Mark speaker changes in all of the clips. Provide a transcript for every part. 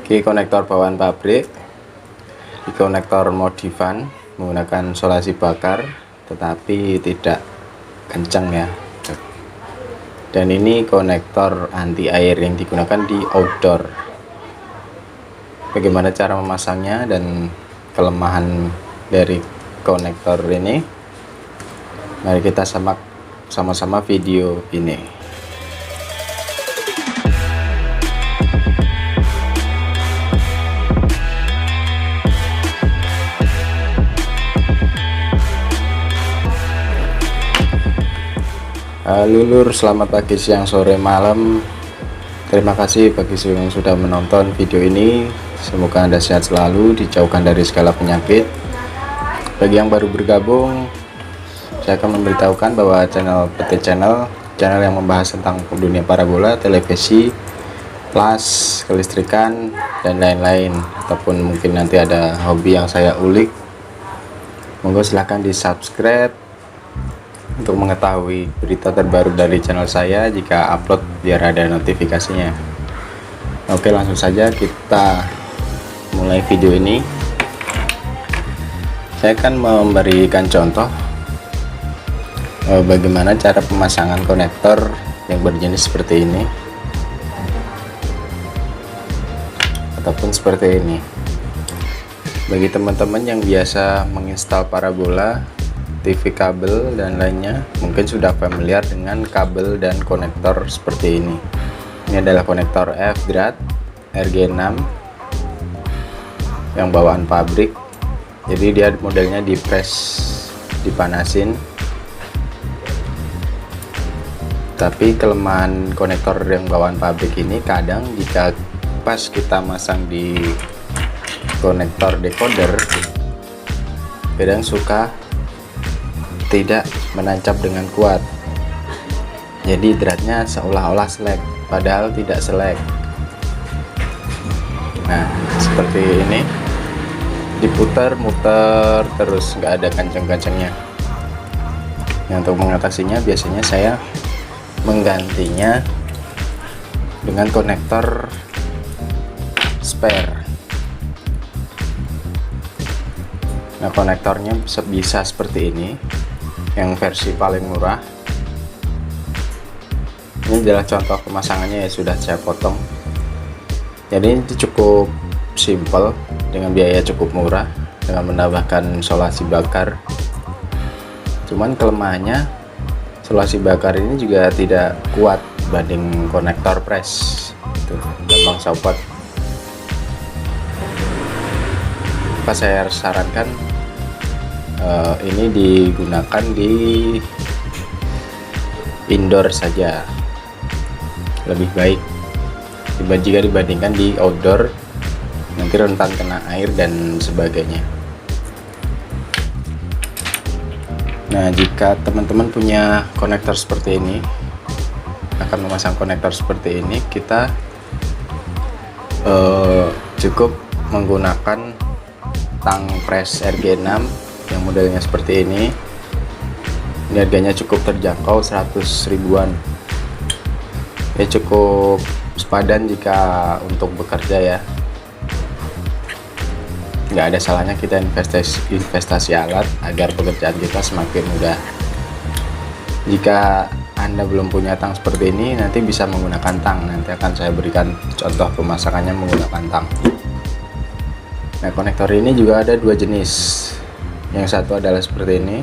Speaker 1: Oke, konektor bawaan pabrik di konektor modifan menggunakan solasi bakar, tetapi tidak kencang ya. Dan ini konektor anti air yang digunakan di outdoor. Bagaimana cara memasangnya dan kelemahan dari konektor ini? Mari kita simak sama-sama video ini. Halo lur, selamat pagi, siang, sore, malam. Terima kasih bagi yang sudah menonton video ini. Semoga Anda sehat selalu, dijauhkan dari segala penyakit. Bagi yang baru bergabung, saya akan memberitahukan bahwa channel PT channel yang membahas tentang dunia parabola, televisi, flash, kelistrikan, dan lain-lain. Ataupun mungkin nanti ada hobi yang saya ulik. Monggo silahkan di subscribe untuk mengetahui berita terbaru dari channel saya jika upload, biar ada notifikasinya. Oke, langsung saja kita mulai video ini. Saya akan memberikan contoh bagaimana cara pemasangan konektor yang berjenis seperti ini ataupun seperti ini. Bagi teman-teman yang biasa menginstal parabola, TV kabel dan lainnya, mungkin sudah familiar dengan kabel dan konektor seperti ini. Ini adalah konektor F-Grad RG6 yang bawaan pabrik. Jadi dia modelnya dipanasin. Tapi kelemahan konektor yang bawaan pabrik ini, kadang jika pas kita masang di konektor decoder, kadang suka tidak menancap dengan kuat, jadi dratnya seolah-olah selek, padahal tidak selek. Nah, seperti ini, diputar-muter terus, nggak ada kencang-kencangnya. Yang untuk mengatasinya, biasanya saya menggantinya dengan konektor spare. Nah, konektornya bisa seperti ini, yang versi paling murah. Ini adalah contoh pemasangannya, ya sudah saya potong. Jadi ini cukup simple dengan biaya cukup murah, dengan menambahkan solasi bakar. Cuman kelemahannya, solasi bakar ini juga tidak kuat dibanding konektor press. Itu gampang copot. Pas saya sarankan ini digunakan di indoor saja, lebih baik jika dibandingkan di outdoor, nanti rentan kena air dan sebagainya. Nah, jika teman-teman punya konektor seperti ini, akan memasang konektor seperti ini, kita cukup menggunakan tang press RG6 yang modelnya seperti ini. Ini harganya cukup terjangkau, 100 ribuan. Ya, cukup sepadan jika untuk bekerja ya. Nggak ada salahnya kita investasi alat agar pekerjaan kita semakin mudah. Jika Anda belum punya tang seperti ini, nanti bisa menggunakan tang. Nanti akan saya berikan contoh pemasangannya menggunakan tang. Nah, konektor ini juga ada dua jenis. Yang satu adalah seperti ini,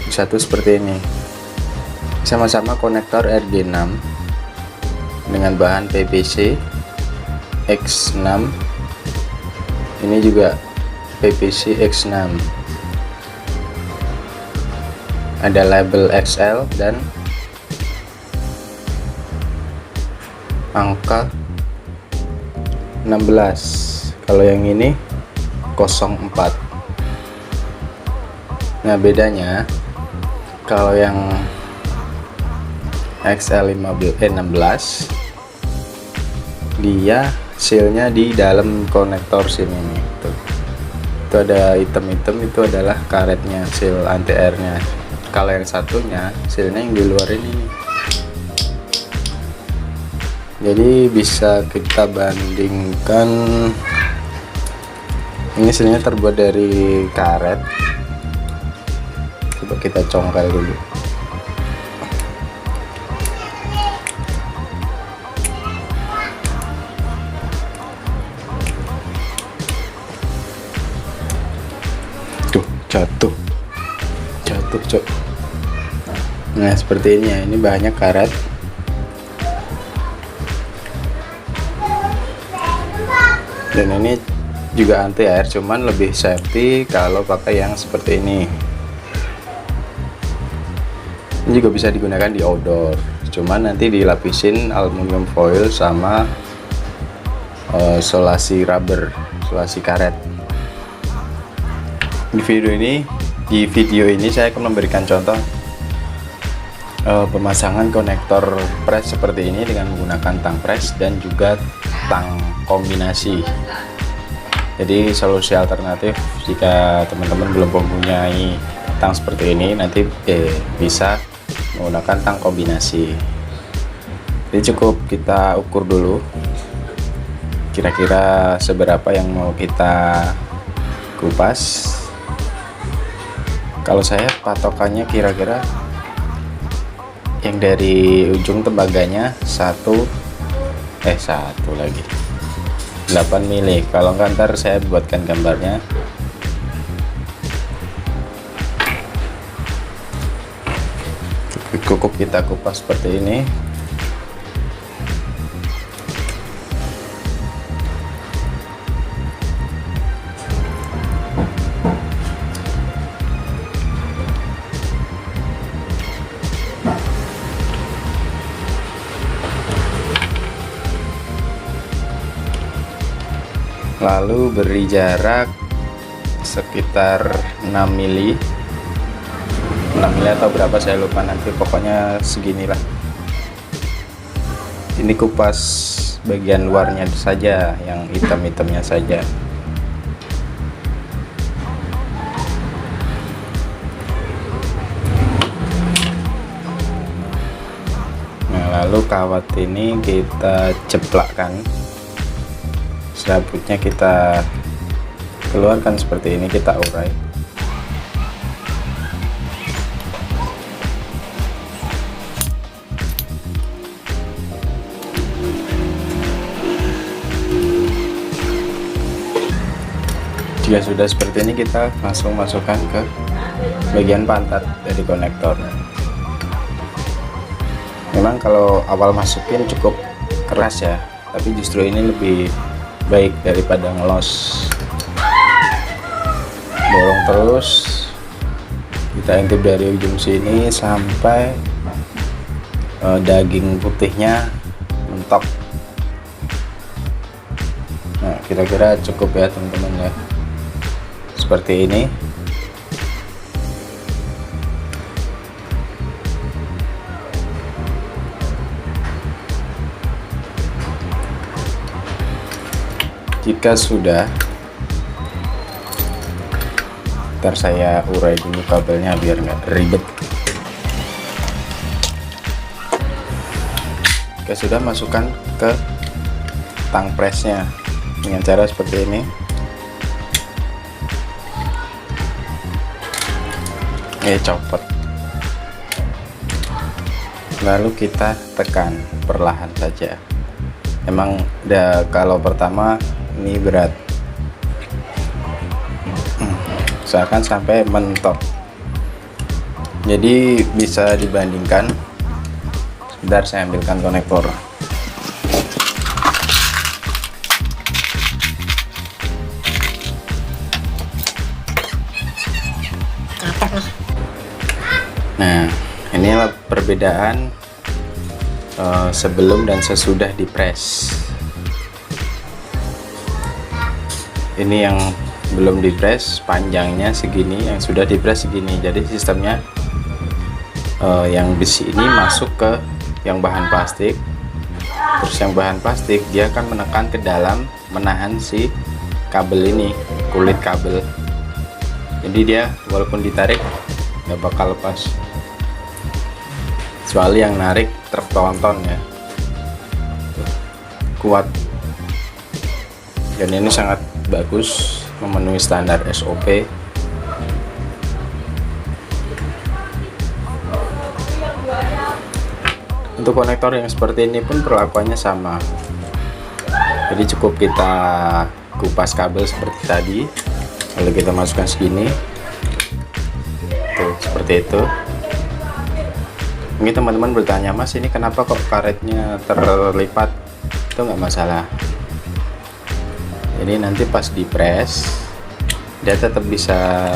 Speaker 1: satu seperti ini. Sama-sama konektor RG6 dengan bahan PVC X6. Ini juga PVC X6. Ada label XL dan angka 16. Kalau yang ini 04. Nah, bedanya kalau yang XL16 dia sealnya di dalam konektor sini nih. Itu ada hitam-hitam, itu adalah karetnya, seal anti airnya. Kalau yang satunya sealnya yang di luar ini nih. Jadi bisa kita bandingkan, ini sebenarnya terbuat dari karet. Coba kita congkel dulu. Tuh, jatuh cok. Nah seperti ini ya, ini bahannya karet. Dan ini juga anti air, cuman lebih safety kalau pakai yang seperti ini. Ini juga bisa digunakan di outdoor, cuman nanti dilapisin aluminium foil sama solasi rubber, solasi karet. Di video ini saya akan memberikan contoh pemasangan konektor press seperti ini dengan menggunakan tang press dan juga tang kombinasi. Jadi solusi alternatif jika teman-teman belum mempunyai tang seperti ini, nanti bisa menggunakan tang kombinasi. Jadi cukup kita ukur dulu kira-kira seberapa yang mau kita kupas. Kalau saya patokannya kira-kira yang dari ujung tembaganya 8 mili. Kalau enggak ntar saya buatkan gambarnya. Cukup kita kupas seperti ini. Lalu beri jarak sekitar 6 mili atau berapa saya lupa, nanti pokoknya seginilah. Ini kupas bagian luarnya saja, yang hitam-hitamnya saja. Nah lalu kawat ini kita ceplakkan, serabutnya kita keluarkan seperti ini, kita urai. Jika sudah seperti ini, kita langsung masukkan ke bagian pantat dari konektor. Memang kalau awal masukin cukup keras ya, tapi justru ini lebih baik daripada ngelos. Dorong terus, kita intip dari ujung sini sampai daging putihnya mentok. Nah kira-kira cukup ya teman-teman ya, seperti ini. Jika sudah, ntar saya urai dulu kabelnya biar nggak ribet. Jika sudah, masukkan ke tang pressnya dengan cara seperti ini. Copot. Lalu kita tekan perlahan saja. Emang kalau pertama ini berat, usahakan sampai mentok. Jadi bisa dibandingkan. Sebentar saya ambilkan konektor. Nah inilah perbedaan sebelum dan sesudah dipres. Ini yang belum dipres panjangnya segini, yang sudah dipres segini. Jadi sistemnya yang besi ini masuk ke yang bahan plastik, terus yang bahan plastik dia akan menekan ke dalam, menahan si kabel ini, kulit kabel. Jadi dia walaupun ditarik nggak bakal lepas, kecuali yang narik truk tronton ya. Tuh. kuat, dan ini sangat bagus, memenuhi standar SOP. Untuk konektor yang seperti ini pun perlakuannya sama, jadi cukup kita kupas kabel seperti tadi, lalu kita masukkan segini tuh, seperti itu. Mungkin teman-teman bertanya, mas ini kenapa kok karetnya terlipat? Itu nggak masalah, jadi nanti pas di press dia tetap bisa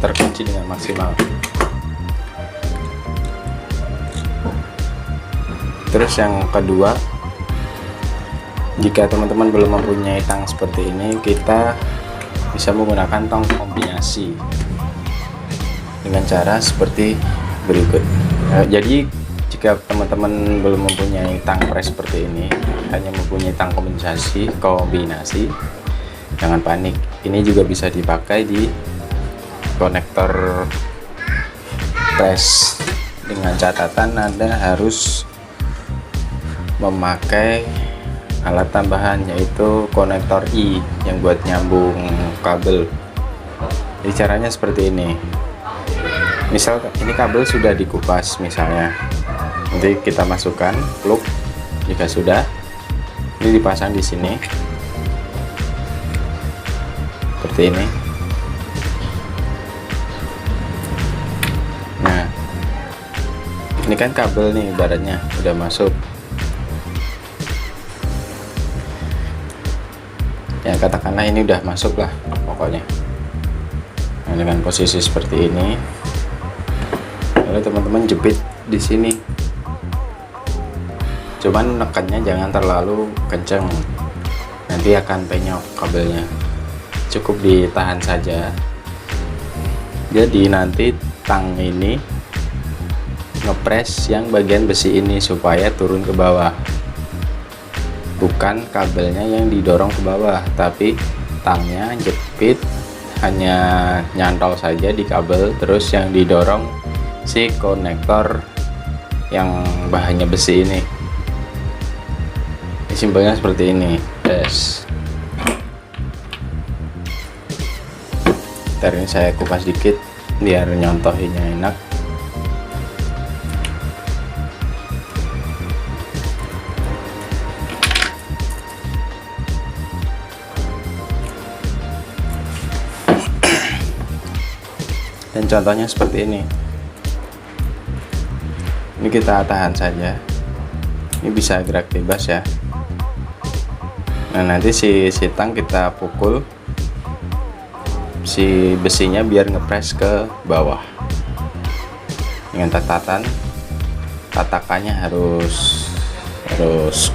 Speaker 1: terkunci dengan maksimal. Terus yang kedua, jika teman-teman belum mempunyai tang seperti ini, kita bisa menggunakan tang kombinasi dengan cara seperti berikut. Jadi jika teman-teman belum mempunyai tang press seperti ini, hanya mempunyai tang kombinasi, jangan panik. Ini juga bisa dipakai di konektor press, dengan catatan Anda harus memakai alat tambahan, yaitu konektor I yang buat nyambung kabel. Jadi caranya seperti ini. Misal ini kabel sudah dikupas misalnya, nanti kita masukkan plug. Jika sudah, ini dipasang di sini seperti ini. Nah, ini kan kabel nih, ibaratnya udah masuk. Ya katakanlah ini udah masuk lah pokoknya. Nah, dengan posisi seperti ini, lalu teman-teman jepit di sini. Cuman nekannya jangan terlalu kenceng, nanti akan penyok kabelnya. Cukup ditahan saja. Jadi nanti tang ini ngepres yang bagian besi ini supaya turun ke bawah. Bukan kabelnya yang didorong ke bawah, tapi tangnya jepit hanya nyantol saja di kabel, terus yang didorong si konektor yang bahannya besi ini. Simpelnya seperti ini, guys. Ntar ini saya kupas dikit biar nyontohinnya enak. Dan contohnya seperti ini. Ini kita tahan saja. Ini bisa gerak bebas ya. Nah, nanti si tang kita pukul si besinya biar ngepres ke bawah. Dengan tatakannya harus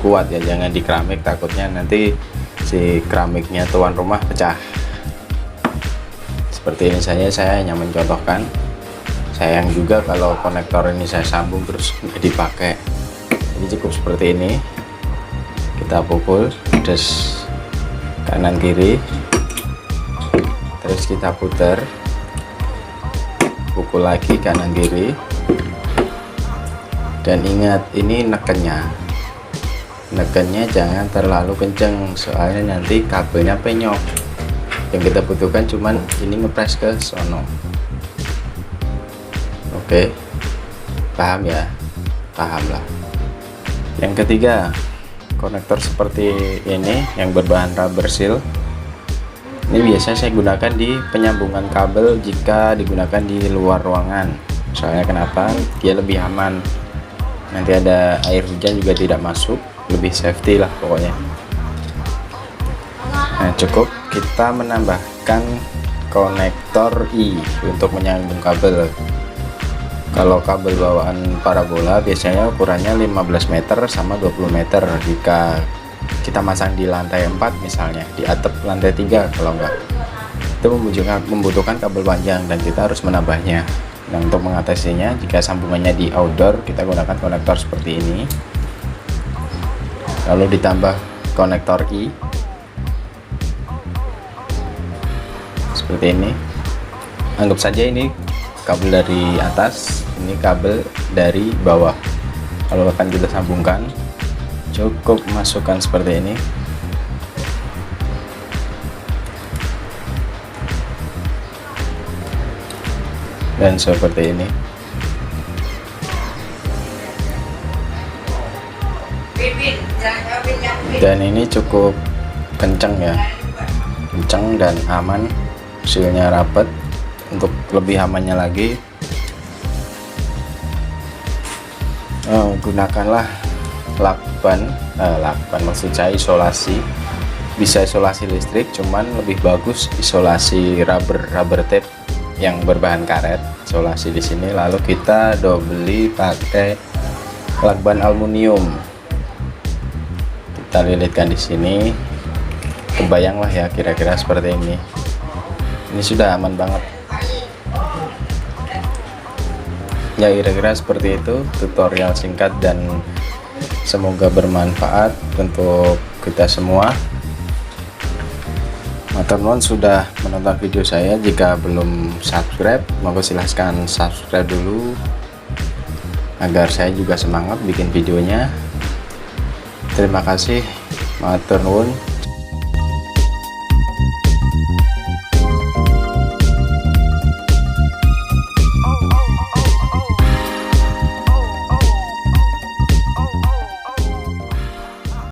Speaker 1: kuat ya, jangan di keramik, takutnya nanti si keramiknya tuan rumah pecah. Seperti ini saja, saya hanya mencontohkan. Sayang juga kalau konektor ini saya sambung terus nggak dipakai. Jadi cukup seperti ini, kita pukul terus kanan kiri, terus kita putar, pukul lagi kanan kiri. Dan ingat, ini nekennya jangan terlalu kenceng, soalnya nanti kabelnya penyok. Yang kita butuhkan cuman ini ngepres ke sono. Oke, paham ya? Paham lah. Yang ketiga, konektor seperti ini yang berbahan rubber seal. Ini biasa saya gunakan di penyambungan kabel jika digunakan di luar ruangan. Soalnya kenapa? Dia lebih aman. Nanti ada air hujan juga tidak masuk, lebih safety lah pokoknya. Nah, cukup kita menambahkan konektor I untuk menyambung kabel. Kalau kabel bawaan parabola biasanya ukurannya 15 meter sama 20 meter. Jika kita masang di lantai 4 misalnya, di atap lantai 3 kalau enggak, itu membutuhkan kabel panjang dan kita harus menambahnya. Nah, untuk mengatasinya, jika sambungannya di outdoor, kita gunakan konektor seperti ini, lalu ditambah konektor I seperti ini. Anggap saja ini kabel dari atas, ini kabel dari bawah. Lalu akan kita sambungkan cukup masukkan seperti ini. Dan seperti ini. Dan ini cukup kencang ya, kencang dan aman, sealnya rapet. Untuk lebih amannya lagi, gunakanlah lakban maksud saya isolasi. Bisa isolasi listrik, cuman lebih bagus isolasi rubber tape yang berbahan karet. Isolasi di sini, lalu kita beli pakai lakban aluminium. Kita lilitkan di sini, kebayanglah ya kira-kira seperti ini. Ini sudah aman banget ya, kira-kira seperti itu tutorial singkat dan semoga bermanfaat untuk kita semua. Matur nuwun sudah menonton video saya. Jika belum subscribe, monggo silahkan subscribe dulu agar saya juga semangat bikin videonya. Terima kasih, matur nuwun.